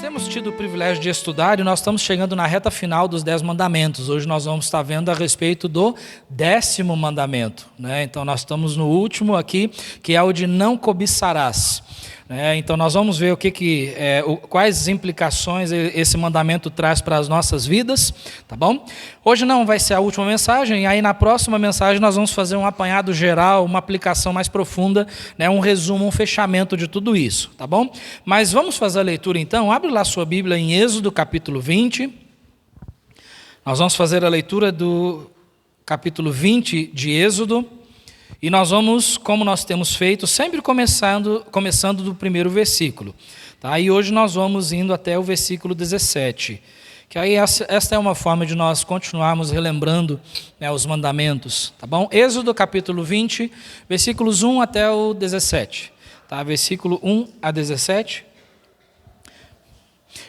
temos tido o privilégio de estudar e nós estamos chegando na reta final dos 10 mandamentos. Hoje nós vamos estar vendo a respeito do 10º mandamento, né? Então nós estamos no último aqui, que é o de não cobiçarás. Então nós vamos ver quais implicações esse mandamento traz para as nossas vidas, tá bom? Hoje não vai ser a última mensagem, e aí na próxima mensagem nós vamos fazer um apanhado geral, uma aplicação mais profunda, né? Um resumo, um fechamento de tudo isso, tá bom? Mas vamos fazer a leitura então. Abre lá sua Bíblia em Êxodo capítulo 20. Nós vamos fazer a leitura do capítulo 20 de Êxodo. E nós vamos, como nós temos feito, sempre começando do primeiro versículo. Tá? E hoje nós vamos indo até o versículo 17. Que aí esta é uma forma de nós continuarmos relembrando, né, os mandamentos. Tá bom? Êxodo capítulo 20, versículos 1 até o 17. Tá? Versículo 1 a 17.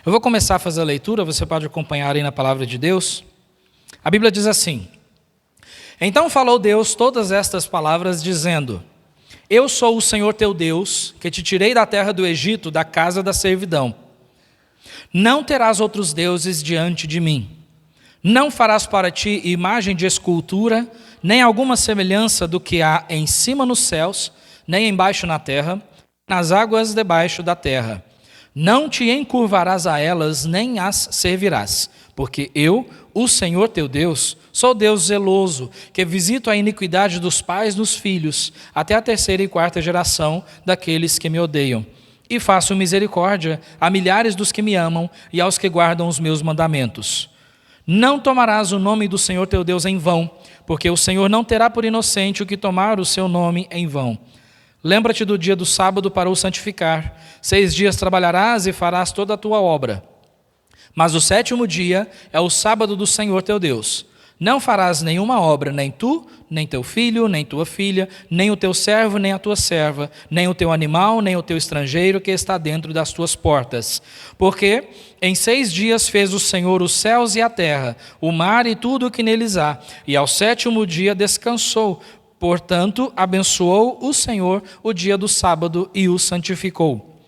Eu vou começar a fazer a leitura, você pode acompanhar aí na palavra de Deus. A Bíblia diz assim: Então falou Deus todas estas palavras, dizendo: Eu sou o Senhor teu Deus, que te tirei da terra do Egito, da casa da servidão. Não terás outros deuses diante de mim. Não farás para ti imagem de escultura, nem alguma semelhança do que há em cima nos céus, nem embaixo na terra, nas águas debaixo da terra. Não te encurvarás a elas, nem as servirás, porque eu, o Senhor teu Deus, sou Deus zeloso, que visito a iniquidade dos pais nos filhos, até a 3ª e 4ª geração daqueles que me odeiam. E faço misericórdia a milhares dos que me amam e aos que guardam os meus mandamentos. Não tomarás o nome do Senhor teu Deus em vão, porque o Senhor não terá por inocente o que tomar o seu nome em vão. Lembra-te do dia do sábado para o santificar. 6 dias trabalharás e farás toda a tua obra. Mas o 7º dia é o sábado do Senhor teu Deus. Não farás nenhuma obra, nem tu, nem teu filho, nem tua filha, nem o teu servo, nem a tua serva, nem o teu animal, nem o teu estrangeiro que está dentro das tuas portas. Porque em 6 dias fez o Senhor os céus e a terra, o mar e tudo o que neles há, e ao 7º dia descansou. Portanto, abençoou o Senhor o dia do sábado e o santificou.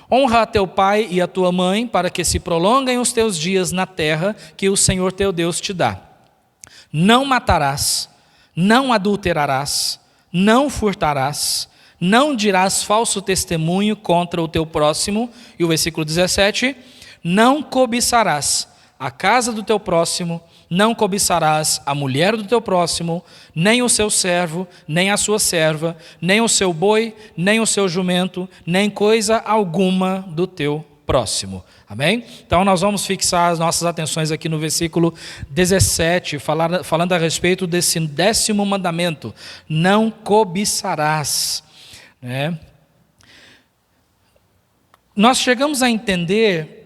Honra a teu pai e a tua mãe, para que se prolonguem os teus dias na terra que o Senhor teu Deus te dá. Não matarás, não adulterarás, não furtarás, não dirás falso testemunho contra o teu próximo. E o versículo 17, não cobiçarás a casa do teu próximo, não cobiçarás a mulher do teu próximo, nem o seu servo, nem a sua serva, nem o seu boi, nem o seu jumento, nem coisa alguma do teu próximo. Amém? Então nós vamos fixar as nossas atenções aqui no versículo 17, falando a respeito desse 10º mandamento: não cobiçarás. Nós chegamos a entender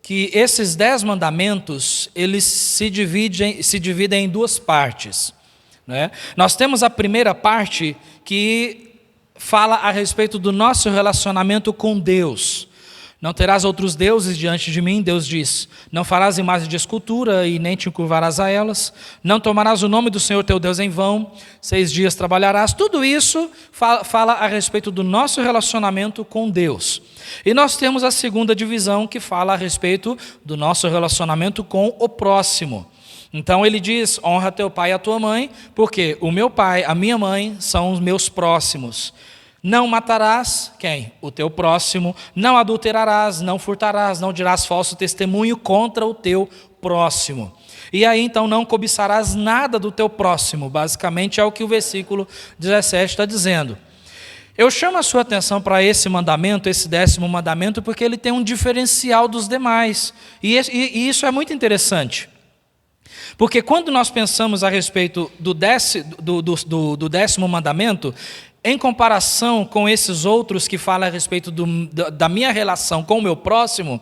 que esses 10 mandamentos, eles se dividem em 2 partes. Nós temos a primeira parte que fala a respeito do nosso relacionamento com Deus. Não terás outros deuses diante de mim, Deus diz. Não farás imagem de escultura e nem te encurvarás a elas. Não tomarás o nome do Senhor teu Deus em vão. 6 dias trabalharás. Tudo isso fala a respeito do nosso relacionamento com Deus. E nós temos a segunda divisão que fala a respeito do nosso relacionamento com o próximo. Então ele diz: honra teu pai e a tua mãe, porque o meu pai, a minha mãe são os meus próximos. Não matarás, quem? O teu próximo. Não adulterarás, não furtarás, não dirás falso testemunho contra o teu próximo. E aí então não cobiçarás nada do teu próximo. Basicamente é o que o versículo 17 está dizendo. Eu chamo a sua atenção para esse mandamento, esse 10º mandamento, porque ele tem um diferencial dos demais. E isso é muito interessante. Porque quando nós pensamos a respeito do 10º mandamento, em comparação com esses outros que falam a respeito da minha relação com o meu próximo,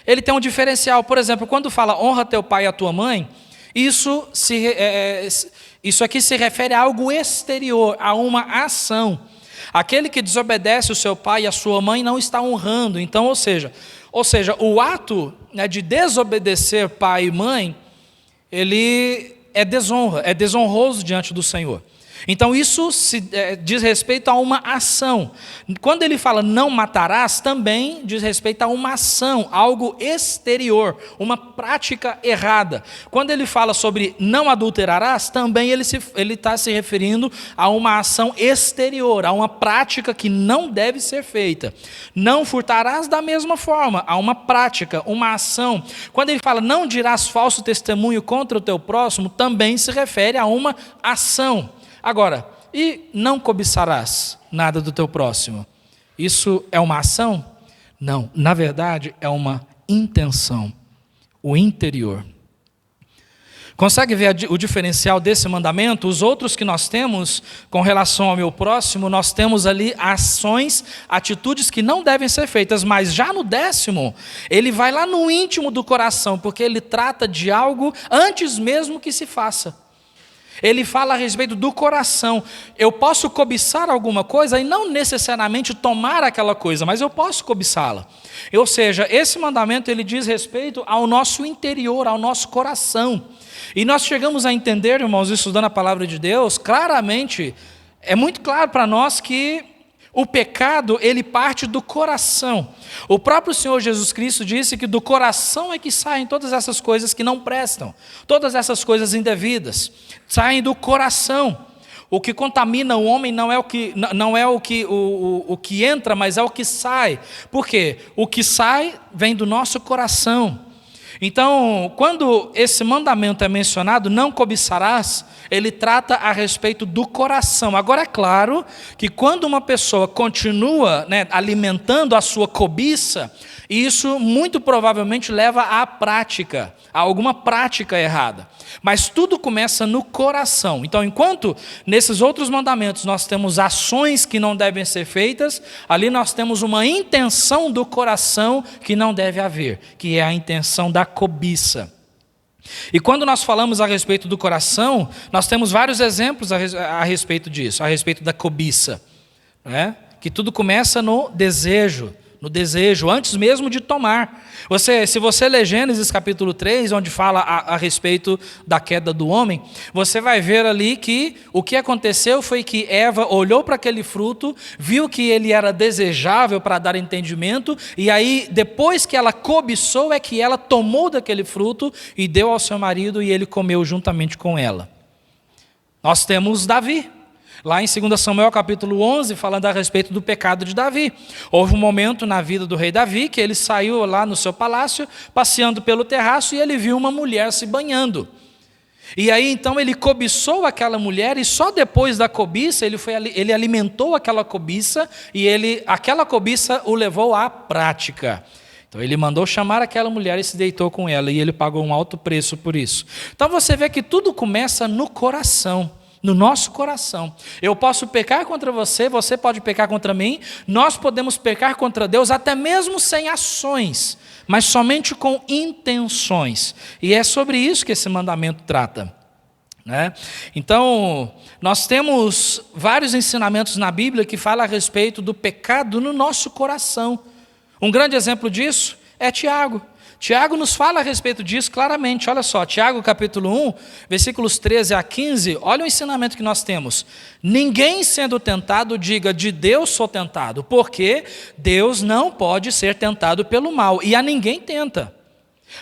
ele tem um diferencial. Por exemplo, quando fala honra teu pai e a tua mãe, isso aqui se refere a algo exterior, a uma ação. Aquele que desobedece o seu pai e a sua mãe não está honrando. Então, ou seja, o ato, né, de desobedecer pai e mãe, ele é desonra, é desonroso diante do Senhor. Então isso diz respeito a uma ação. Quando ele fala não matarás, também diz respeito a uma ação, algo exterior, uma prática errada. Quando ele fala sobre não adulterarás, também ele está se referindo a uma ação exterior, a uma prática que não deve ser feita. Não furtarás da mesma forma, a uma prática, uma ação. Quando ele fala não dirás falso testemunho contra o teu próximo, também se refere a uma ação. Agora, e não cobiçarás nada do teu próximo? Isso é uma ação? Não, na verdade é uma intenção, o interior. Consegue ver o diferencial desse mandamento? Os outros que nós temos com relação ao meu próximo, nós temos ali ações, atitudes que não devem ser feitas, mas já no 10º, ele vai lá no íntimo do coração, porque ele trata de algo antes mesmo que se faça. Ele fala a respeito do coração. Eu posso cobiçar alguma coisa e não necessariamente tomar aquela coisa, mas eu posso cobiçá-la. Ou seja, esse mandamento ele diz respeito ao nosso interior, ao nosso coração. E nós chegamos a entender, irmãos, estudando a palavra de Deus, claramente, é muito claro para nós que o pecado, ele parte do coração. O próprio Senhor Jesus Cristo disse que do coração é que saem todas essas coisas que não prestam, todas essas coisas indevidas, saem do coração. O que contamina o homem não é o que entra, mas é o que sai. Por quê? O que sai vem do nosso coração. Então, quando esse mandamento é mencionado, não cobiçarás, ele trata a respeito do coração. Agora, é claro que quando uma pessoa continua alimentando a sua cobiça, isso muito provavelmente leva à prática, a alguma prática errada. Mas tudo começa no coração. Então, enquanto nesses outros mandamentos nós temos ações que não devem ser feitas, ali nós temos uma intenção do coração que não deve haver, que é a intenção da cobiça. E quando nós falamos a respeito do coração, nós temos vários exemplos a respeito disso, a respeito da cobiça, que tudo começa no desejo, antes mesmo de tomar. Se você ler Gênesis capítulo 3, onde fala a respeito da queda do homem, você vai ver ali que o que aconteceu foi que Eva olhou para aquele fruto, viu que ele era desejável para dar entendimento, e aí depois que ela cobiçou é que ela tomou daquele fruto e deu ao seu marido e ele comeu juntamente com ela. Nós temos Davi. Lá em 2 Samuel capítulo 11, falando a respeito do pecado de Davi. Houve um momento na vida do rei Davi que ele saiu lá no seu palácio, passeando pelo terraço, e ele viu uma mulher se banhando. E aí então ele cobiçou aquela mulher, e só depois da cobiça, ele alimentou aquela cobiça, e aquela cobiça o levou à prática. Então ele mandou chamar aquela mulher e se deitou com ela, e ele pagou um alto preço por isso. Então você vê que tudo começa no coração. No nosso coração. Eu posso pecar contra você, você pode pecar contra mim, nós podemos pecar contra Deus até mesmo sem ações, mas somente com intenções. E é sobre isso que esse mandamento trata. Então, nós temos vários ensinamentos na Bíblia que falam a respeito do pecado no nosso coração. Um grande exemplo disso é Tiago. Tiago nos fala a respeito disso claramente. Olha só, Tiago capítulo 1, versículos 13 a 15, olha o ensinamento que nós temos. Ninguém sendo tentado diga, de Deus sou tentado, porque Deus não pode ser tentado pelo mal, e a ninguém tenta.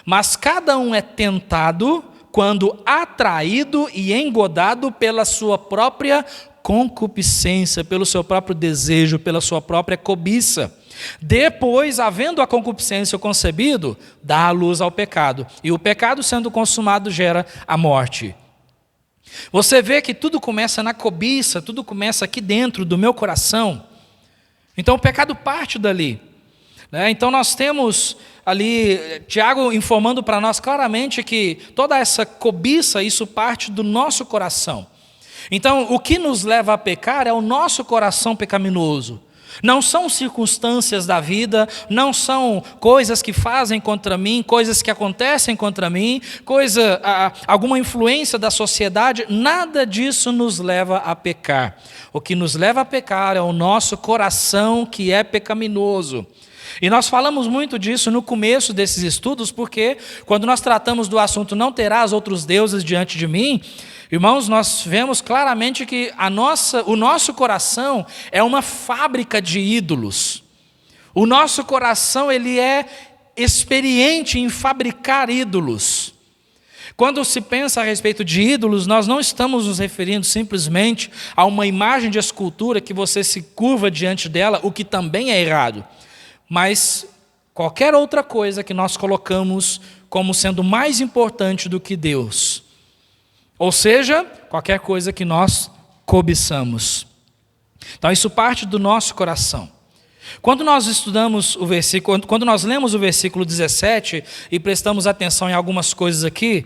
Mas cada um é tentado quando atraído e engodado pela sua própria concupiscência, pelo seu próprio desejo, pela sua própria cobiça. Depois, havendo a concupiscência concebido, dá a luz ao pecado. E o pecado, sendo consumado, gera a morte. Você vê que tudo começa na cobiça, tudo começa aqui dentro do meu coração. Então o pecado parte dali. Então nós temos ali, Tiago informando para nós claramente que toda essa cobiça, isso parte do nosso coração. Então o que nos leva a pecar é o nosso coração pecaminoso. Não são circunstâncias da vida, não são coisas que fazem contra mim, coisas que acontecem contra mim, alguma influência da sociedade, nada disso nos leva a pecar. O que nos leva a pecar é o nosso coração que é pecaminoso. E nós falamos muito disso no começo desses estudos, porque quando nós tratamos do assunto não terás outros deuses diante de mim, irmãos, nós vemos claramente que o nosso coração é uma fábrica de ídolos. O nosso coração, ele é experiente em fabricar ídolos. Quando se pensa a respeito de ídolos, nós não estamos nos referindo simplesmente a uma imagem de escultura que você se curva diante dela, o que também é errado. Mas qualquer outra coisa que nós colocamos como sendo mais importante do que Deus. Ou seja, qualquer coisa que nós cobiçamos. Então isso parte do nosso coração. Quando nós estudamos o versículo, quando nós lemos o versículo 17 e prestamos atenção em algumas coisas aqui,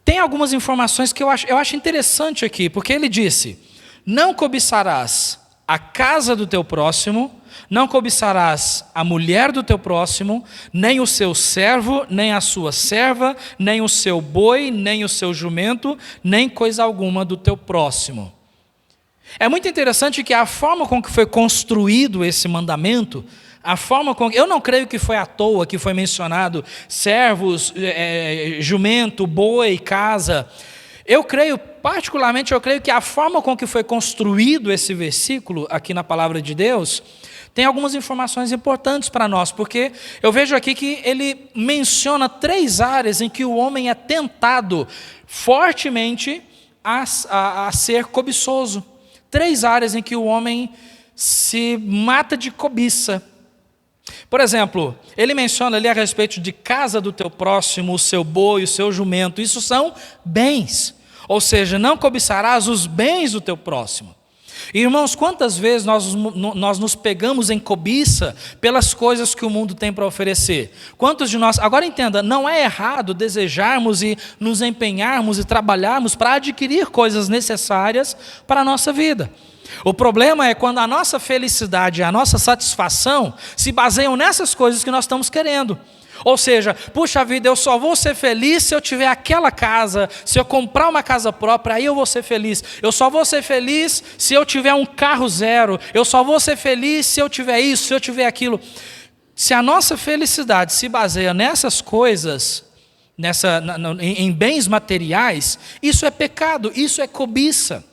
tem algumas informações que eu acho interessante aqui, porque ele disse: não cobiçarás a casa do teu próximo, não cobiçarás a mulher do teu próximo, nem o seu servo, nem a sua serva, nem o seu boi, nem o seu jumento, nem coisa alguma do teu próximo. É muito interessante que a forma com que foi construído esse mandamento, eu não creio que foi à toa que foi mencionado servos, jumento, boi, casa. Particularmente, eu creio que a forma com que foi construído esse versículo aqui na palavra de Deus tem algumas informações importantes para nós, porque eu vejo aqui que ele menciona 3 áreas em que o homem é tentado fortemente a ser cobiçoso. 3 áreas em que o homem se mata de cobiça. Por exemplo, ele menciona ali a respeito de casa do teu próximo, o seu boi, o seu jumento. Isso são bens. Ou seja, não cobiçarás os bens do teu próximo. Irmãos, quantas vezes nós nos pegamos em cobiça pelas coisas que o mundo tem para oferecer? Quantos de nós... Agora entenda, não é errado desejarmos e nos empenharmos e trabalharmos para adquirir coisas necessárias para a nossa vida. O problema é quando a nossa felicidade e a nossa satisfação se baseiam nessas coisas que nós estamos querendo. Ou seja, puxa vida, eu só vou ser feliz se eu tiver aquela casa, se eu comprar uma casa própria, aí eu vou ser feliz. Eu só vou ser feliz se eu tiver um carro zero. Eu só vou ser feliz se eu tiver isso, se eu tiver aquilo. Se a nossa felicidade se baseia nessas coisas, em bens materiais, isso é pecado, isso é cobiça.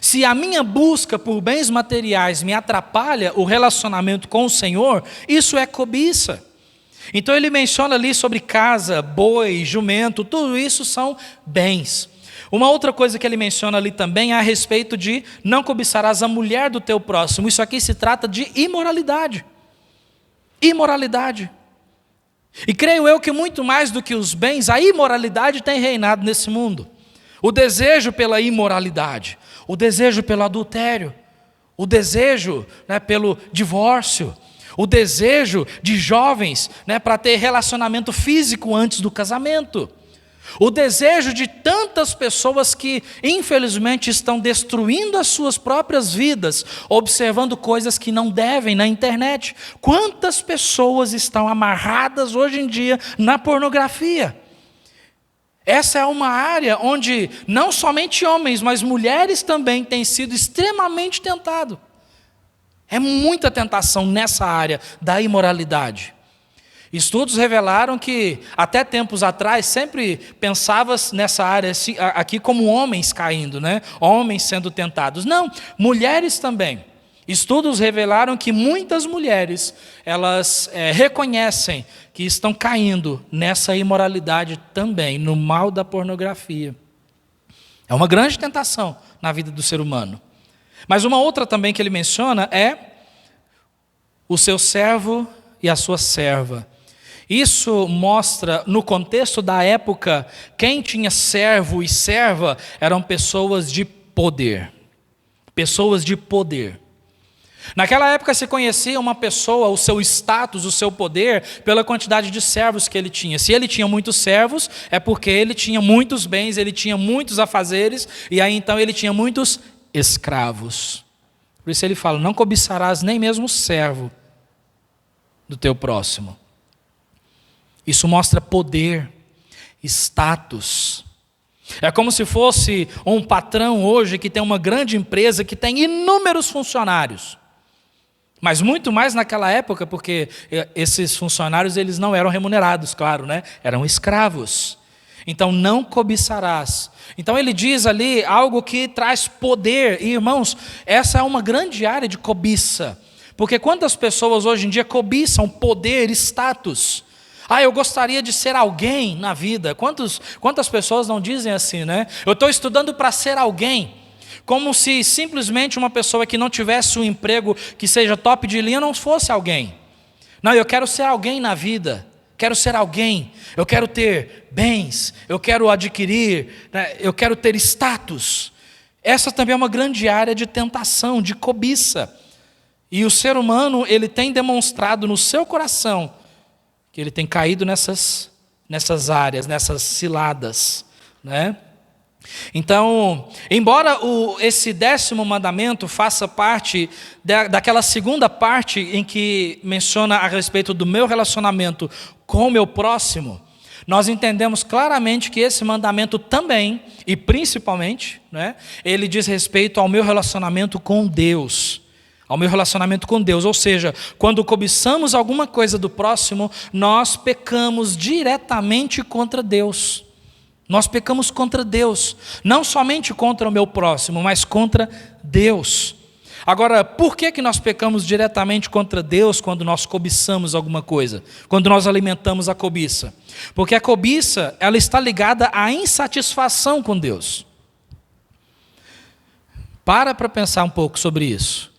Se a minha busca por bens materiais me atrapalha o relacionamento com o Senhor, isso é cobiça. Então ele menciona ali sobre casa, boi, jumento, tudo isso são bens. Uma outra coisa que ele menciona ali também é a respeito de não cobiçarás a mulher do teu próximo. Isso aqui se trata de imoralidade. Imoralidade. E creio eu que muito mais do que os bens, a imoralidade tem reinado nesse mundo. O desejo pela imoralidade, o desejo pelo adultério, o desejo pelo divórcio, o desejo de jovens para ter relacionamento físico antes do casamento. O desejo de tantas pessoas que, infelizmente, estão destruindo as suas próprias vidas, observando coisas que não devem na internet. Quantas pessoas estão amarradas hoje em dia na pornografia? Essa é uma área onde não somente homens, mas mulheres também têm sido extremamente tentados. É muita tentação nessa área da imoralidade. Estudos revelaram que, até tempos atrás, sempre pensava nessa área aqui como homens caindo, homens sendo tentados. Não, mulheres também. Estudos revelaram que muitas mulheres, elas reconhecem que estão caindo nessa imoralidade também, no mal da pornografia. É uma grande tentação na vida do ser humano. Mas uma outra também que ele menciona é o seu servo e a sua serva. Isso mostra, no contexto da época, quem tinha servo e serva eram pessoas de poder. Pessoas de poder. Naquela época se conhecia uma pessoa, o seu status, o seu poder, pela quantidade de servos que ele tinha. Se ele tinha muitos servos, é porque ele tinha muitos bens, ele tinha muitos afazeres, e aí então ele tinha muitos escravos. Por isso ele fala, não cobiçarás nem mesmo o servo do teu próximo. Isso mostra poder, status. É como se fosse um patrão hoje que tem uma grande empresa que tem inúmeros funcionários. Mas muito mais naquela época, porque esses funcionários eles não eram remunerados, claro, né? Eram escravos. Então, não cobiçarás. Então, ele diz ali algo que traz poder. E, irmãos, essa é uma grande área de cobiça. Porque quantas pessoas hoje em dia cobiçam poder, status? Eu gostaria de ser alguém na vida. Quantas pessoas não dizem assim, né? Eu estou estudando para ser alguém. Como se simplesmente uma pessoa que não tivesse um emprego que seja top de linha não fosse alguém. Não, eu quero ser alguém na vida. Quero ser alguém. Eu quero ter bens. Eu quero adquirir. Né? Eu quero ter status. Essa também é uma grande área de tentação, de cobiça. E o ser humano, ele tem demonstrado no seu coração que ele tem caído nessas áreas, nessas ciladas, né? Então, embora esse 10º mandamento faça parte daquela segunda parte em que menciona a respeito do meu relacionamento com o meu próximo, nós entendemos claramente que esse mandamento também, e principalmente, né, ele diz respeito ao meu relacionamento com Deus. Ao meu relacionamento com Deus, ou seja, quando cobiçamos alguma coisa do próximo, nós pecamos diretamente contra Deus. Nós pecamos contra Deus, não somente contra o meu próximo, mas contra Deus. Agora, por que nós pecamos diretamente contra Deus quando nós cobiçamos alguma coisa? Quando nós alimentamos a cobiça? Porque a cobiça, ela está ligada à insatisfação com Deus. Para pensar um pouco sobre isso.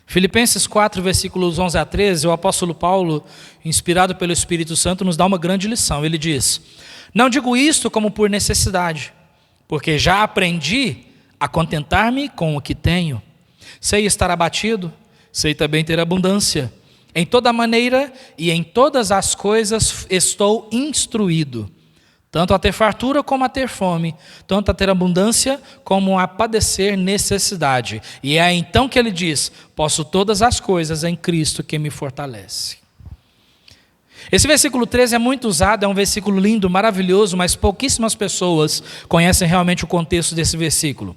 Filipenses 4, versículos 11 a 13, o apóstolo Paulo, inspirado pelo Espírito Santo, nos dá uma grande lição. Ele diz: não digo isto como por necessidade, porque já aprendi a contentar-me com o que tenho. Sei estar abatido, sei também ter abundância. Em toda maneira e em todas as coisas estou instruído, tanto a ter fartura como a ter fome, tanto a ter abundância como a padecer necessidade. E é então que ele diz: posso todas as coisas em Cristo que me fortalece. Esse versículo 13 é muito usado, é um versículo lindo, maravilhoso, mas pouquíssimas pessoas conhecem realmente o contexto desse versículo.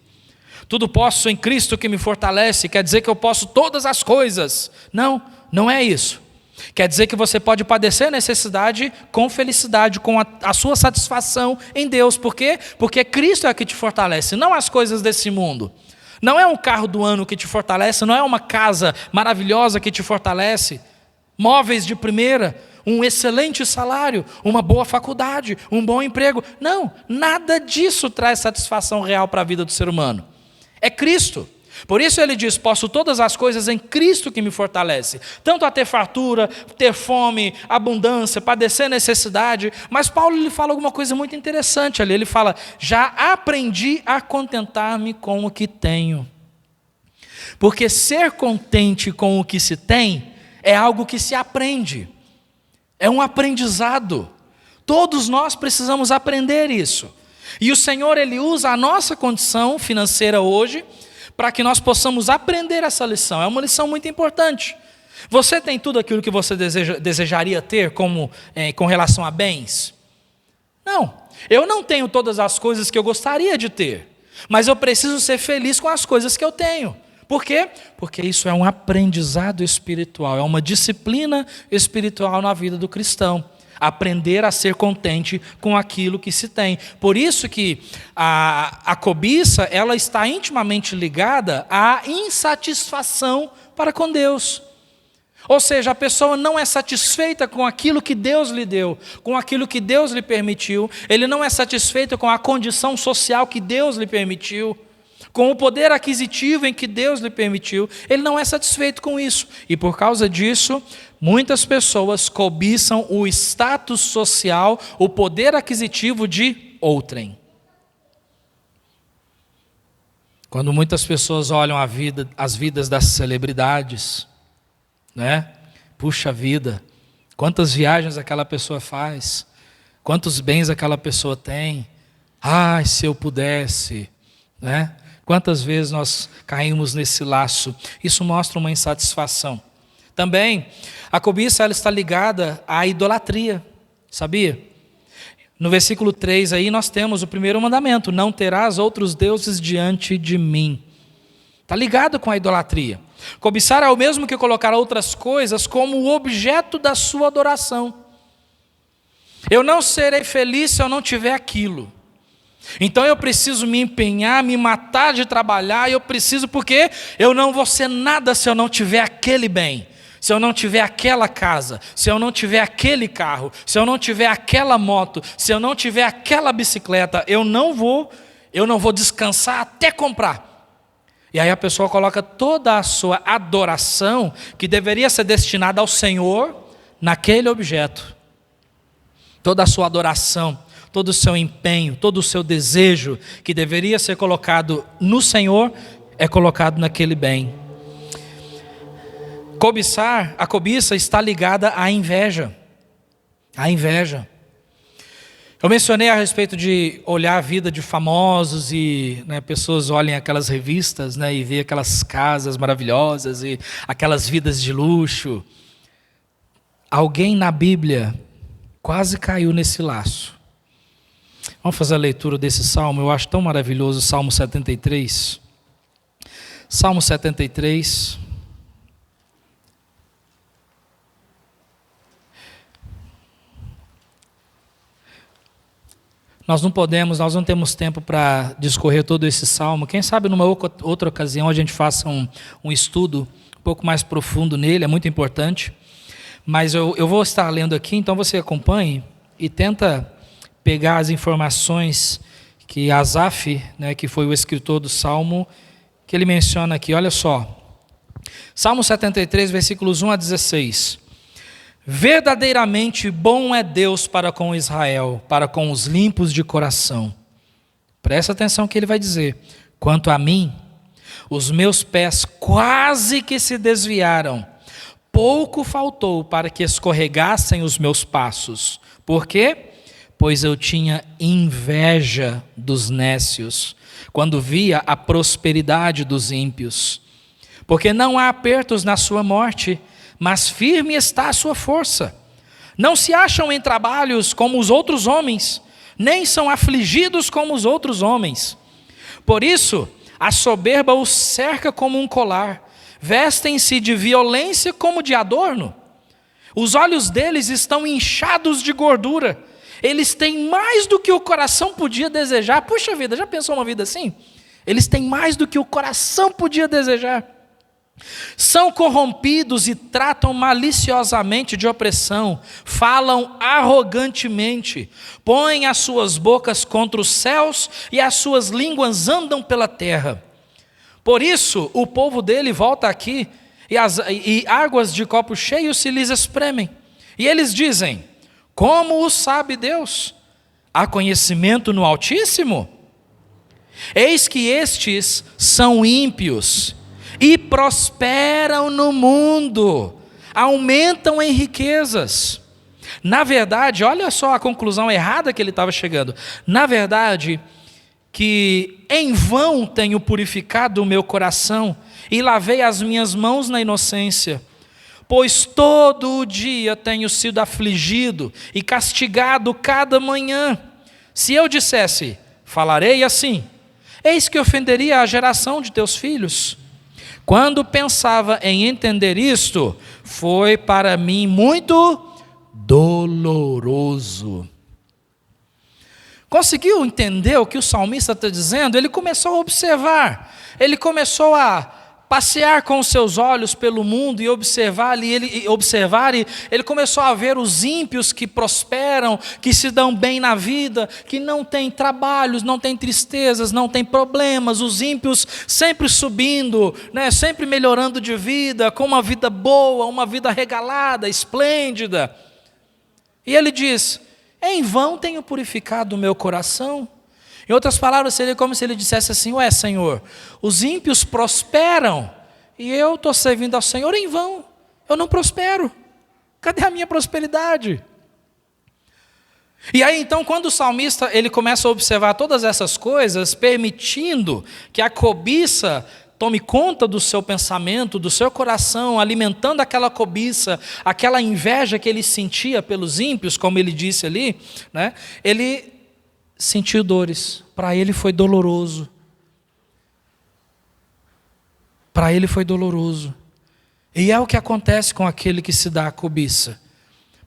Tudo posso em Cristo que me fortalece, quer dizer que eu posso todas as coisas. Não, não é isso. Quer dizer que você pode padecer necessidade com felicidade, com a sua satisfação em Deus. Por quê? Porque Cristo é que te fortalece, não as coisas desse mundo. Não é um carro do ano que te fortalece, não é uma casa maravilhosa que te fortalece, móveis de primeira, um excelente salário, uma boa faculdade, um bom emprego. Não, nada disso traz satisfação real para a vida do ser humano. É Cristo. Por isso ele diz: posso todas as coisas em Cristo que me fortalece, tanto a ter fartura, ter fome, abundância, padecer necessidade. Mas Paulo ele fala alguma coisa muito interessante ali. Ele fala: já aprendi a contentar-me com o que tenho. Porque ser contente com o que se tem é algo que se aprende. É um aprendizado. Todos nós precisamos aprender isso. E o Senhor, Ele usa a nossa condição financeira hoje para que nós possamos aprender essa lição. É uma lição muito importante. Você tem tudo aquilo que você desejaria ter com relação a bens? Não. Eu não tenho todas as coisas que eu gostaria de ter, mas eu preciso ser feliz com as coisas que eu tenho. Por quê? Porque isso é um aprendizado espiritual, é uma disciplina espiritual na vida do cristão. Aprender a ser contente com aquilo que se tem. Por isso que a cobiça, ela está intimamente ligada à insatisfação para com Deus. Ou seja, a pessoa não é satisfeita com aquilo que Deus lhe deu, com aquilo que Deus lhe permitiu. Ele não é satisfeito com a condição social que Deus lhe permitiu, com o poder aquisitivo em que Deus lhe permitiu. Ele não é satisfeito com isso. E por causa disso, muitas pessoas cobiçam o status social, o poder aquisitivo de outrem. Quando muitas pessoas olham as vidas das celebridades, né? Puxa vida, quantas viagens aquela pessoa faz, quantos bens aquela pessoa tem. Ai, se eu pudesse, né? Quantas vezes nós caímos nesse laço? Isso mostra uma insatisfação. Também, a cobiça ela está ligada à idolatria, sabia? No versículo 3 aí nós temos o primeiro mandamento: não terás outros deuses diante de mim. Está ligado com a idolatria. Cobiçar é o mesmo que colocar outras coisas como o objeto da sua adoração. Eu não serei feliz se eu não tiver aquilo. Então eu preciso me empenhar, me matar de trabalhar, eu preciso, porque eu não vou ser nada se eu não tiver aquele bem, se eu não tiver aquela casa, se eu não tiver aquele carro, se eu não tiver aquela moto, se eu não tiver aquela bicicleta, eu não vou descansar até comprar. E aí a pessoa coloca toda a sua adoração, que deveria ser destinada ao Senhor, naquele objeto. Toda a sua adoração, todo o seu empenho, todo o seu desejo, que deveria ser colocado no Senhor, é colocado naquele bem. Cobiçar, a cobiça está ligada à inveja. A inveja. Eu mencionei a respeito de olhar a vida de famosos e pessoas olhem aquelas revistas e ver aquelas casas maravilhosas e aquelas vidas de luxo. Alguém na Bíblia quase caiu nesse laço. Vamos fazer a leitura desse salmo, eu acho tão maravilhoso, Salmo 73. Salmo 73. Nós não temos tempo para discorrer todo esse salmo. Quem sabe numa outra ocasião a gente faça um estudo um pouco mais profundo nele, é muito importante. Mas eu vou estar lendo aqui, então você acompanhe e tenta pegar as informações que Asaf, que foi o escritor do Salmo, que ele menciona aqui. Olha só, Salmo 73, versículos 1 a 16. Verdadeiramente bom é Deus para com Israel, para com os limpos de coração. Presta atenção que ele vai dizer. Quanto a mim, os meus pés quase que se desviaram. Pouco faltou para que escorregassem os meus passos. Por quê? Pois eu tinha inveja dos nécios, quando via a prosperidade dos ímpios. Porque não há apertos na sua morte, mas firme está a sua força. Não se acham em trabalhos como os outros homens, nem são afligidos como os outros homens. Por isso, a soberba os cerca como um colar, vestem-se de violência como de adorno. Os olhos deles estão inchados de gordura. Eles têm mais do que o coração podia desejar. Puxa vida, já pensou uma vida assim? Eles têm mais do que o coração podia desejar. São corrompidos e tratam maliciosamente de opressão, falam arrogantemente, põem as suas bocas contra os céus e as suas línguas andam pela terra. Por isso, o povo dele volta aqui e águas de copo cheio se lhes espremem. E eles dizem, como o sabe Deus? Há conhecimento no Altíssimo? Eis que estes são ímpios e prosperam no mundo, aumentam em riquezas. Na verdade, olha só a conclusão errada que ele estava chegando. Na verdade, que em vão tenho purificado o meu coração e lavei as minhas mãos na inocência, pois todo o dia tenho sido afligido e castigado cada manhã. Se eu dissesse, falarei assim, eis que ofenderia a geração de teus filhos. Quando pensava em entender isto, foi para mim muito doloroso. Conseguiu entender o que o salmista está dizendo? Ele começou a observar, ele começou a passear com os seus olhos pelo mundo e observar, e ele começou a ver os ímpios que prosperam, que se dão bem na vida, que não têm trabalhos, não têm tristezas, não têm problemas, os ímpios sempre subindo, sempre melhorando de vida, com uma vida boa, uma vida regalada, esplêndida. E ele diz, em vão tenho purificado o meu coração. Em outras palavras, seria como se ele dissesse assim, ué, Senhor, os ímpios prosperam e eu estou servindo ao Senhor em vão, eu não prospero, cadê a minha prosperidade? E aí então, quando o salmista ele começa a observar todas essas coisas, permitindo que a cobiça tome conta do seu pensamento, do seu coração, alimentando aquela cobiça, aquela inveja que ele sentia pelos ímpios, como ele disse ali, ele sentiu dores, para ele foi doloroso. para ele foi doloroso. E é o que acontece com aquele que se dá a cobiça.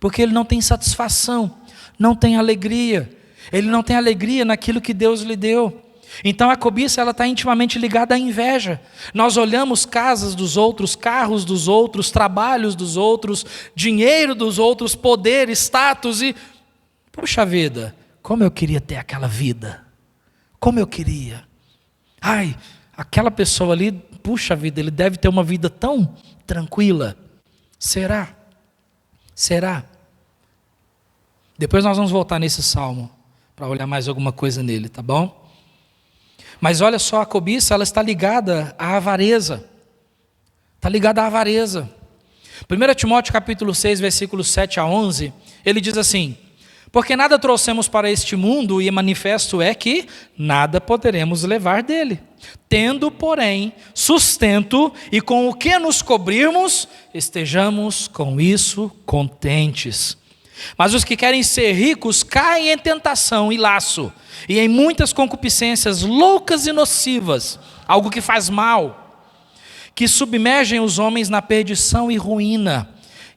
Porque ele não tem satisfação, não tem alegria. Ele não tem alegria naquilo que Deus lhe deu. Então a cobiça ela está intimamente ligada à inveja. Nós olhamos casas dos outros, carros dos outros, trabalhos dos outros, dinheiro dos outros, poder, status e... Puxa vida, como eu queria ter aquela vida. Como eu queria. Ai, aquela pessoa ali, puxa vida, ele deve ter uma vida tão tranquila. Será? Será? Depois nós vamos voltar nesse salmo para olhar mais alguma coisa nele, tá bom? Mas olha só, a cobiça, ela está ligada à avareza. Está ligada à avareza. 1 Timóteo capítulo 6, versículos 7 a 11, ele diz assim: porque nada trouxemos para este mundo, e manifesto é que nada poderemos levar dele. Tendo, porém, sustento e com o que nos cobrirmos, estejamos com isso contentes. Mas os que querem ser ricos caem em tentação e laço, e em muitas concupiscências loucas e nocivas, algo que faz mal, que submergem os homens na perdição e ruína.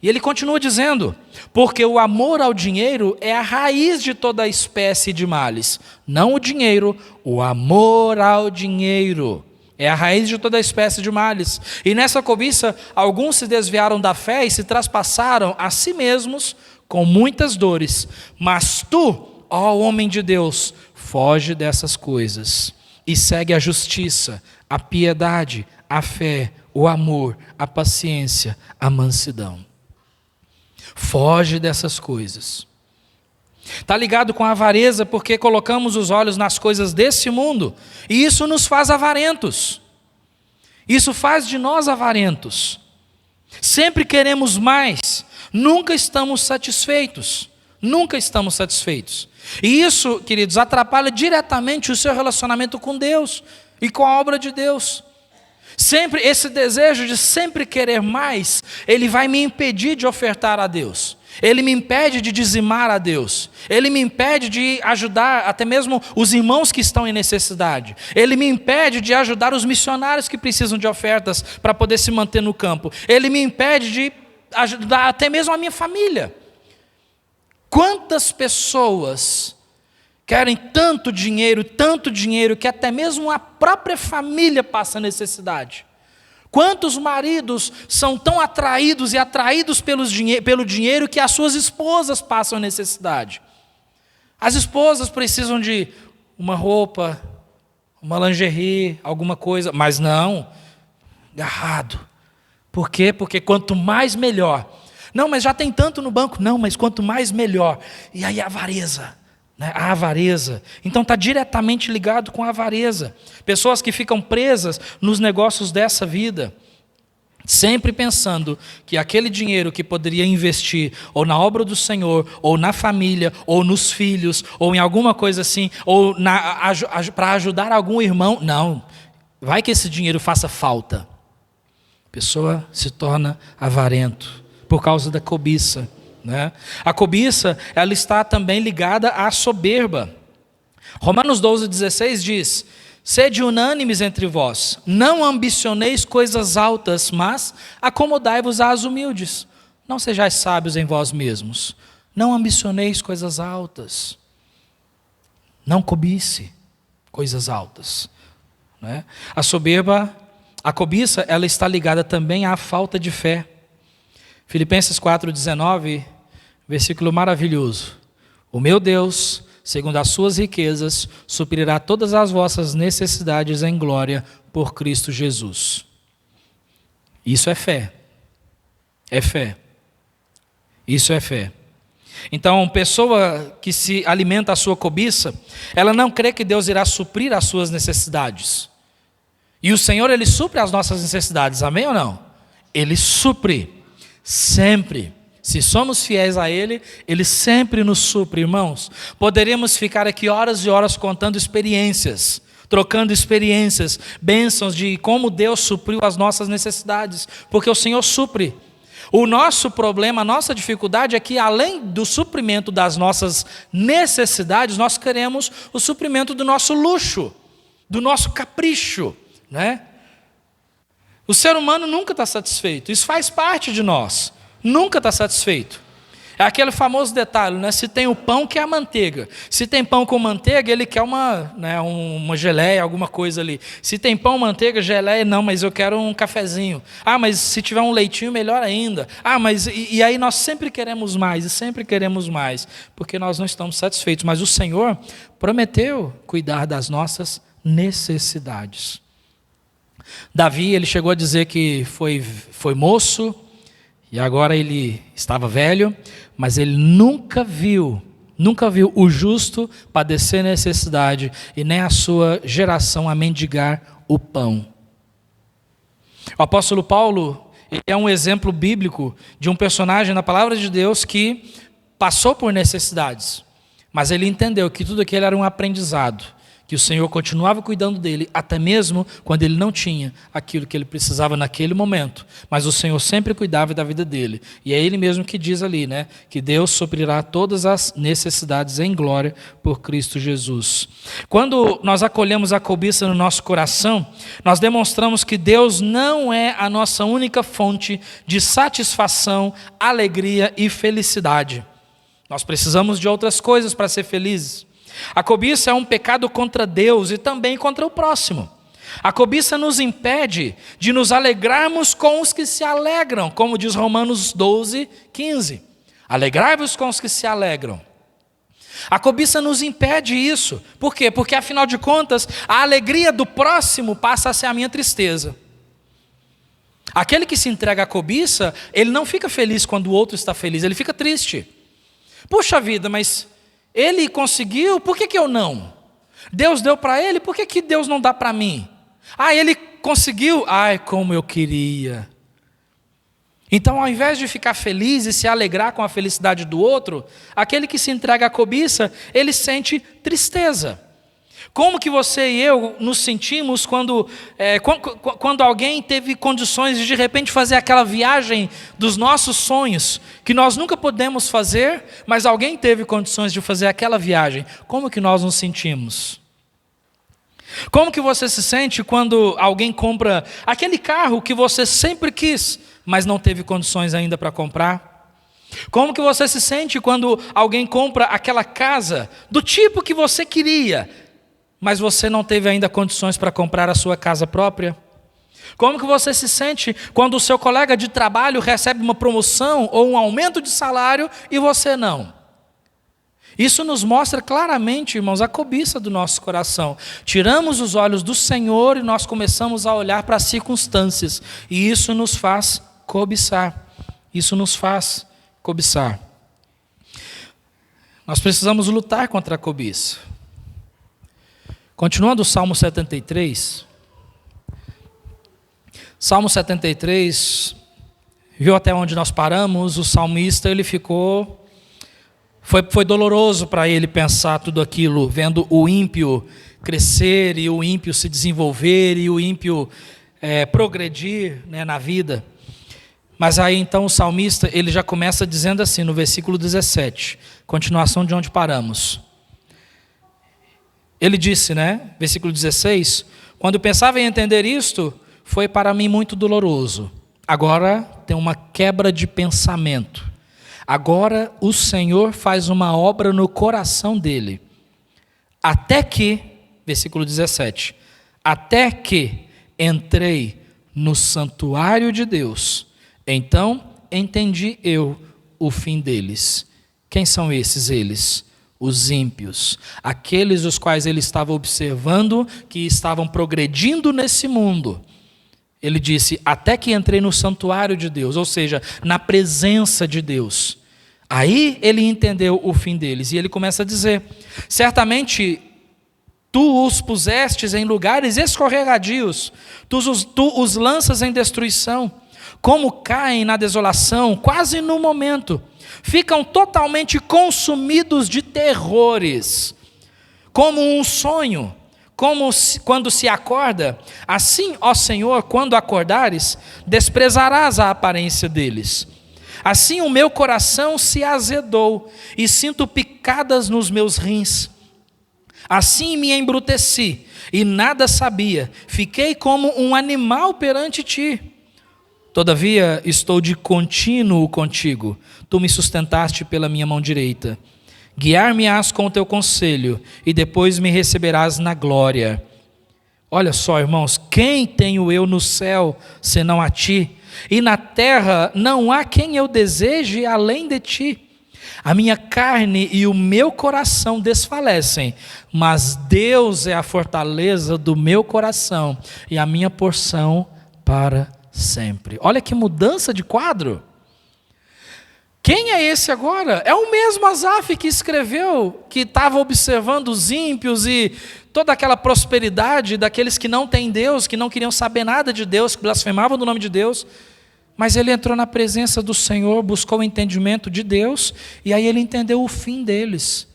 E ele continua dizendo: porque o amor ao dinheiro é a raiz de toda espécie de males. Não o dinheiro, o amor ao dinheiro é a raiz de toda espécie de males. E nessa cobiça, alguns se desviaram da fé e se traspassaram a si mesmos com muitas dores. Mas tu, ó homem de Deus, foge dessas coisas e segue a justiça, a piedade, a fé, o amor, a paciência, a mansidão. Foge dessas coisas. Está ligado com a avareza porque colocamos os olhos nas coisas desse mundo e isso nos faz avarentos. Isso faz de nós avarentos. Sempre queremos mais, nunca estamos satisfeitos. Nunca estamos satisfeitos. E isso, queridos, atrapalha diretamente o seu relacionamento com Deus e com a obra de Deus. Sempre esse desejo de sempre querer mais, ele vai me impedir de ofertar a Deus. Ele me impede de dizimar a Deus. Ele me impede de ajudar até mesmo os irmãos que estão em necessidade. Ele me impede de ajudar os missionários que precisam de ofertas para poder se manter no campo. Ele me impede de ajudar até mesmo a minha família. Quantas pessoas querem tanto dinheiro, que até mesmo a própria família passa necessidade. Quantos maridos são tão atraídos e atraídos pelo dinheiro que as suas esposas passam necessidade. As esposas precisam de uma roupa, uma lingerie, alguma coisa, mas não, errado. Por quê? Porque quanto mais melhor. Não, mas já tem tanto no banco. Não, mas quanto mais melhor. E aí a avareza. A avareza. Então está diretamente ligado com a avareza. Pessoas que ficam presas nos negócios dessa vida, sempre pensando que aquele dinheiro que poderia investir ou na obra do Senhor, ou na família, ou nos filhos, ou em alguma coisa assim, ou para ajudar algum irmão, não, vai que esse dinheiro faça falta. A pessoa se torna avarento por causa da cobiça. A cobiça, ela está também ligada à soberba. Romanos 12,16 diz: sede unânimes entre vós, não ambicioneis coisas altas, mas acomodai-vos às humildes. Não sejais sábios em vós mesmos, não ambicioneis coisas altas, não cobice coisas altas. A soberba, a cobiça, ela está ligada também à falta de fé. Filipenses 4,19, versículo maravilhoso. O meu Deus, segundo as suas riquezas, suprirá todas as vossas necessidades em glória por Cristo Jesus. Isso é fé. É fé. Isso é fé. Então, pessoa que se alimenta a sua cobiça, ela não crê que Deus irá suprir as suas necessidades. E o Senhor, Ele supre as nossas necessidades, amém ou não? Ele supre. Sempre, se somos fiéis a Ele, Ele sempre nos supre, irmãos. Poderíamos ficar aqui horas e horas contando experiências, trocando experiências, bênçãos de como Deus supriu as nossas necessidades, porque o Senhor supre. O nosso problema, a nossa dificuldade é que além do suprimento das nossas necessidades, nós queremos o suprimento do nosso luxo, do nosso capricho, O ser humano nunca está satisfeito, isso faz parte de nós, nunca está satisfeito. É aquele famoso detalhe, né? Se tem o pão, quer a manteiga. Se tem pão com manteiga, ele quer uma geleia, alguma coisa ali. Se tem pão, manteiga, geleia, não, mas eu quero um cafezinho. Ah, mas se tiver um leitinho, melhor ainda. Ah, mas e aí nós sempre queremos mais, e sempre queremos mais, porque nós não estamos satisfeitos. Mas o Senhor prometeu cuidar das nossas necessidades. Davi, ele chegou a dizer que foi moço, e agora ele estava velho, mas ele nunca viu o justo padecer necessidade, e nem a sua geração a mendigar o pão. O apóstolo Paulo é um exemplo bíblico de um personagem na palavra de Deus que passou por necessidades, mas ele entendeu que tudo aquilo era um aprendizado, que o Senhor continuava cuidando dele, até mesmo quando ele não tinha aquilo que ele precisava naquele momento. Mas o Senhor sempre cuidava da vida dele. E é ele mesmo que diz ali, né, que Deus suprirá todas as necessidades em glória por Cristo Jesus. Quando nós acolhemos a cobiça no nosso coração, nós demonstramos que Deus não é a nossa única fonte de satisfação, alegria e felicidade. Nós precisamos de outras coisas para ser felizes. A cobiça é um pecado contra Deus e também contra o próximo. A cobiça nos impede de nos alegrarmos com os que se alegram, como diz Romanos 12, 15. Alegrai-vos com os que se alegram. A cobiça nos impede isso. Por quê? Porque, afinal de contas, a alegria do próximo passa a ser a minha tristeza. Aquele que se entrega à cobiça, ele não fica feliz quando o outro está feliz, ele fica triste. Puxa vida, mas ele conseguiu, por que eu não? Deus deu para ele, por que Deus não dá para mim? Ah, ele conseguiu, ai, como eu queria. Então, ao invés de ficar feliz e se alegrar com a felicidade do outro, aquele que se entrega à cobiça, ele sente tristeza. Como que você e eu nos sentimos quando alguém teve condições de repente fazer aquela viagem dos nossos sonhos, que nós nunca podemos fazer, mas alguém teve condições de fazer aquela viagem? Como que nós nos sentimos? Como que você se sente quando alguém compra aquele carro que você sempre quis, mas não teve condições ainda para comprar? Como que você se sente quando alguém compra aquela casa do tipo que você queria, mas você não teve ainda condições para comprar a sua casa própria? Como que você se sente quando o seu colega de trabalho recebe uma promoção ou um aumento de salário e você não? Isso nos mostra claramente, irmãos, a cobiça do nosso coração. Tiramos os olhos do Senhor e nós começamos a olhar para as circunstâncias, e isso nos faz cobiçar. Isso nos faz cobiçar. Nós precisamos lutar contra a cobiça. Continuando o Salmo 73. Salmo 73, viu até onde nós paramos? O salmista, ele ficou... Foi doloroso para ele pensar tudo aquilo, vendo o ímpio crescer e o ímpio se desenvolver e o ímpio progredir, né, na vida. Mas aí então o salmista, ele já começa dizendo assim, no versículo 17, continuação de onde paramos. Ele disse, né, versículo 16, quando eu pensava em entender isto, foi para mim muito doloroso. Agora tem uma quebra de pensamento. Agora o Senhor faz uma obra no coração dele. Até que, versículo 17, até que entrei no santuário de Deus, então entendi eu o fim deles. Quem são esses eles? Os ímpios, aqueles os quais ele estava observando que estavam progredindo nesse mundo. Ele disse, até que entrei no santuário de Deus, ou seja, na presença de Deus. Aí ele entendeu o fim deles, e ele começa a dizer, certamente tu os pusestes em lugares escorregadios, tu os lanças em destruição, como caem na desolação, quase no momento, ficam totalmente consumidos de terrores, como um sonho, quando se acorda, assim, ó Senhor, quando acordares, desprezarás a aparência deles. Assim o meu coração se azedou e sinto picadas nos meus rins. Assim me embruteci e nada sabia. Fiquei como um animal perante ti. Todavia estou de contínuo contigo. Tu me sustentaste pela minha mão direita. Guiar-me-ás com o teu conselho e depois me receberás na glória. Olha só, irmãos, quem tenho eu no céu, senão a ti? E na terra não há quem eu deseje além de ti. A minha carne e o meu coração desfalecem, mas Deus é a fortaleza do meu coração e a minha porção para sempre. Olha que mudança de quadro. Quem é esse agora? É o mesmo Asaf que escreveu, que estava observando os ímpios e toda aquela prosperidade daqueles que não têm Deus, que não queriam saber nada de Deus, que blasfemavam do nome de Deus. Mas ele entrou na presença do Senhor, buscou o entendimento de Deus, e aí ele entendeu o fim deles.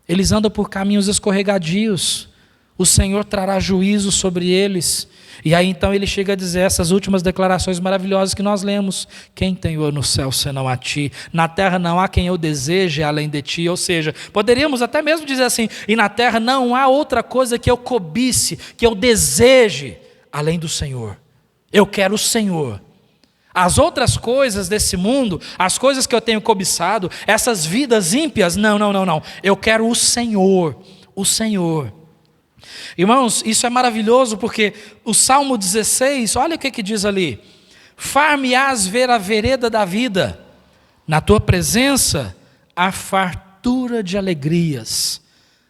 Eles andam por caminhos escorregadios, o Senhor trará juízo sobre eles. E aí então ele chega a dizer essas últimas declarações maravilhosas que nós lemos: quem tem eu no céu senão a ti? Na terra não há quem eu deseje além de ti. Ou seja, poderíamos até mesmo dizer assim: e na terra não há outra coisa que eu cobice, que eu deseje além do Senhor. Eu quero o Senhor. As outras coisas desse mundo, as coisas que eu tenho cobiçado, essas vidas ímpias, não. Eu quero o Senhor, o Senhor. Irmãos, isso é maravilhoso porque o Salmo 16, olha o que diz ali: far-me-ás ver a vereda da vida, na tua presença há fartura de alegrias,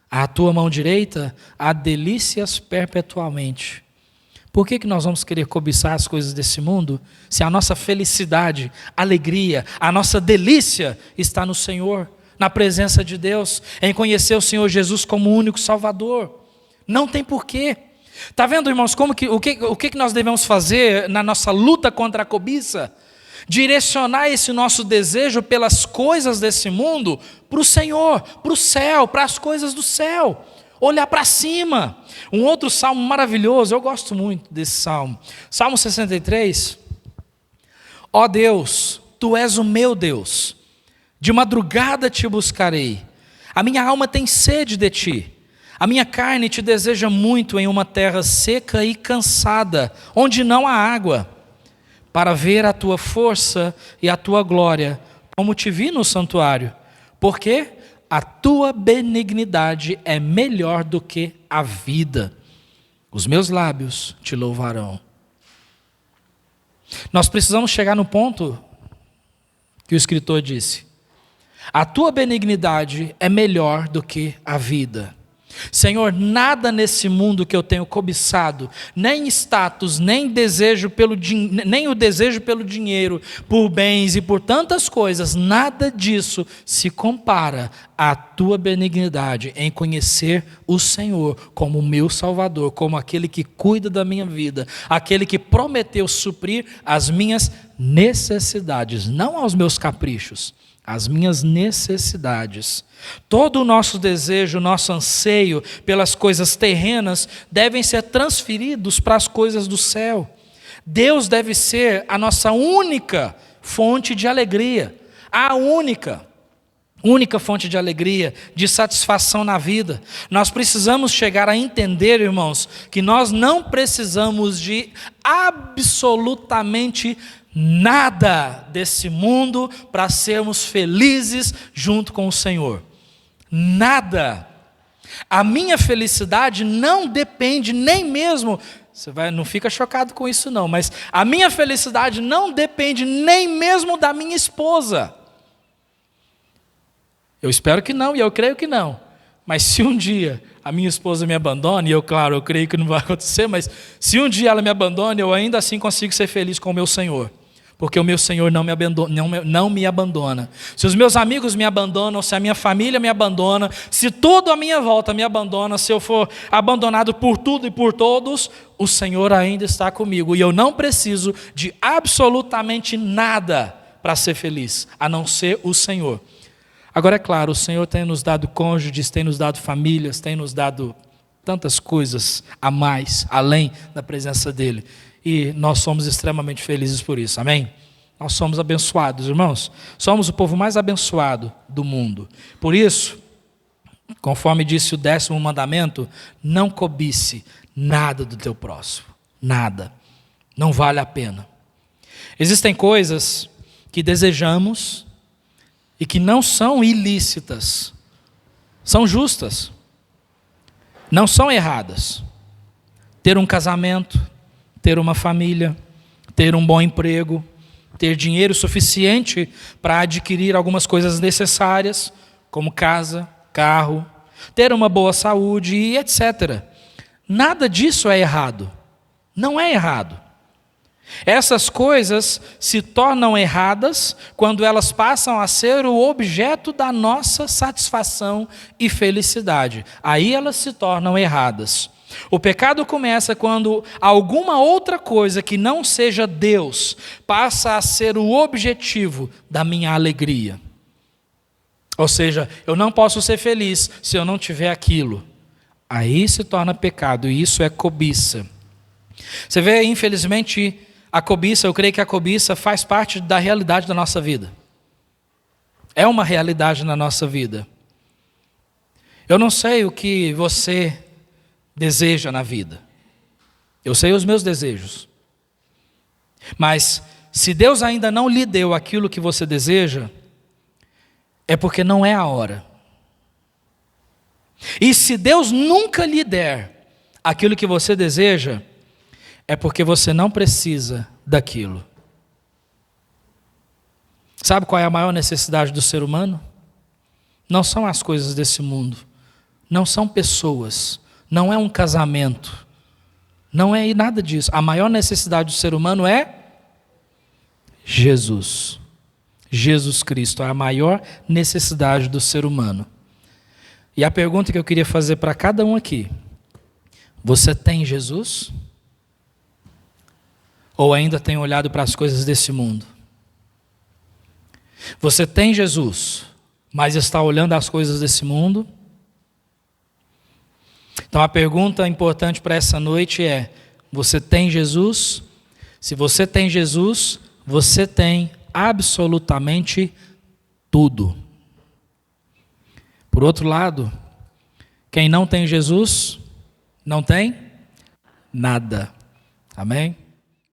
à tua mão direita há delícias perpetualmente. Por que nós vamos querer cobiçar as coisas desse mundo, se a nossa felicidade, alegria, a nossa delícia está no Senhor, na presença de Deus, em conhecer o Senhor Jesus como o único Salvador? Não tem porquê. Está vendo, irmãos, o que nós devemos fazer na nossa luta contra a cobiça? Direcionar esse nosso desejo pelas coisas desse mundo para o Senhor, para o céu, para as coisas do céu. Olhar para cima. Um outro salmo maravilhoso, eu gosto muito desse salmo. Salmo 63. Ó Deus, tu és o meu Deus. De madrugada te buscarei. A minha alma tem sede de ti. A minha carne te deseja muito em uma terra seca e cansada, onde não há água, para ver a tua força e a tua glória, como te vi no santuário. Porque a tua benignidade é melhor do que a vida. Os meus lábios te louvarão. Nós precisamos chegar no ponto que o escritor disse: a tua benignidade é melhor do que a vida. Senhor, nada nesse mundo que eu tenho cobiçado, nem status, nem o desejo pelo dinheiro, por bens e por tantas coisas, nada disso se compara à tua benignidade em conhecer o Senhor como o meu Salvador, como aquele que cuida da minha vida, aquele que prometeu suprir as minhas necessidades, não aos meus caprichos, as minhas necessidades. Todo o nosso desejo, o nosso anseio pelas coisas terrenas devem ser transferidos para as coisas do céu. Deus deve ser a nossa única fonte de alegria, a única fonte de alegria, de satisfação na vida. Nós precisamos chegar a entender, irmãos, que nós não precisamos de absolutamente nada desse mundo para sermos felizes junto com o Senhor. Nada. A minha felicidade não depende nem mesmo, não fica chocado com isso não, mas a minha felicidade não depende nem mesmo da minha esposa. Eu espero que não e eu creio que não. Mas se um dia a minha esposa me abandona, e eu creio que não vai acontecer, mas se um dia ela me abandona, eu ainda assim consigo ser feliz com o meu Senhor. Porque o meu Senhor não me abandona. Se os meus amigos me abandonam, se a minha família me abandona, se tudo à minha volta me abandona, se eu for abandonado por tudo e por todos, o Senhor ainda está comigo. E eu não preciso de absolutamente nada para ser feliz, a não ser o Senhor. Agora é claro, o Senhor tem nos dado cônjuges, tem nos dado famílias, tem nos dado tantas coisas a mais, além da presença dEle. E nós somos extremamente felizes por isso, amém? Nós somos abençoados, irmãos. Somos o povo mais abençoado do mundo. Por isso, Conforme disse o 10º mandamento, não cobice nada do teu próximo. Nada. Não vale a pena. Existem coisas que desejamos e que não são ilícitas. São justas. Não são erradas. Ter um casamento, ter uma família, ter um bom emprego, ter dinheiro suficiente para adquirir algumas coisas necessárias, como casa, carro, ter uma boa saúde e etc. Nada disso é errado. Não é errado. Essas coisas se tornam erradas quando elas passam a ser o objeto da nossa satisfação e felicidade. Aí elas se tornam erradas. O pecado começa quando alguma outra coisa que não seja Deus passa a ser o objetivo da minha alegria. Ou seja, eu não posso ser feliz se eu não tiver aquilo. Aí se torna pecado, e isso é cobiça. Você vê, infelizmente, a cobiça, eu creio que a cobiça faz parte da realidade da nossa vida. É uma realidade na nossa vida. Eu não sei o que você deseja na vida. Eu sei os meus desejos. Mas se Deus ainda não lhe deu aquilo que você deseja, é porque não é a hora. E se Deus nunca lhe der aquilo que você deseja, é porque você não precisa daquilo. Sabe qual é a maior necessidade do ser humano? Não são as coisas desse mundo, não são pessoas, não é um casamento, não é nada disso. A maior necessidade do ser humano é Jesus. Jesus Cristo é a maior necessidade do ser humano. E a pergunta que eu queria fazer para cada um aqui: você tem Jesus? Ou ainda tem olhado para as coisas desse mundo? Você tem Jesus, mas está olhando as coisas desse mundo? Então a pergunta importante para essa noite é: você tem Jesus? Se você tem Jesus, você tem absolutamente tudo. Por outro lado, quem não tem Jesus, não tem nada. Amém?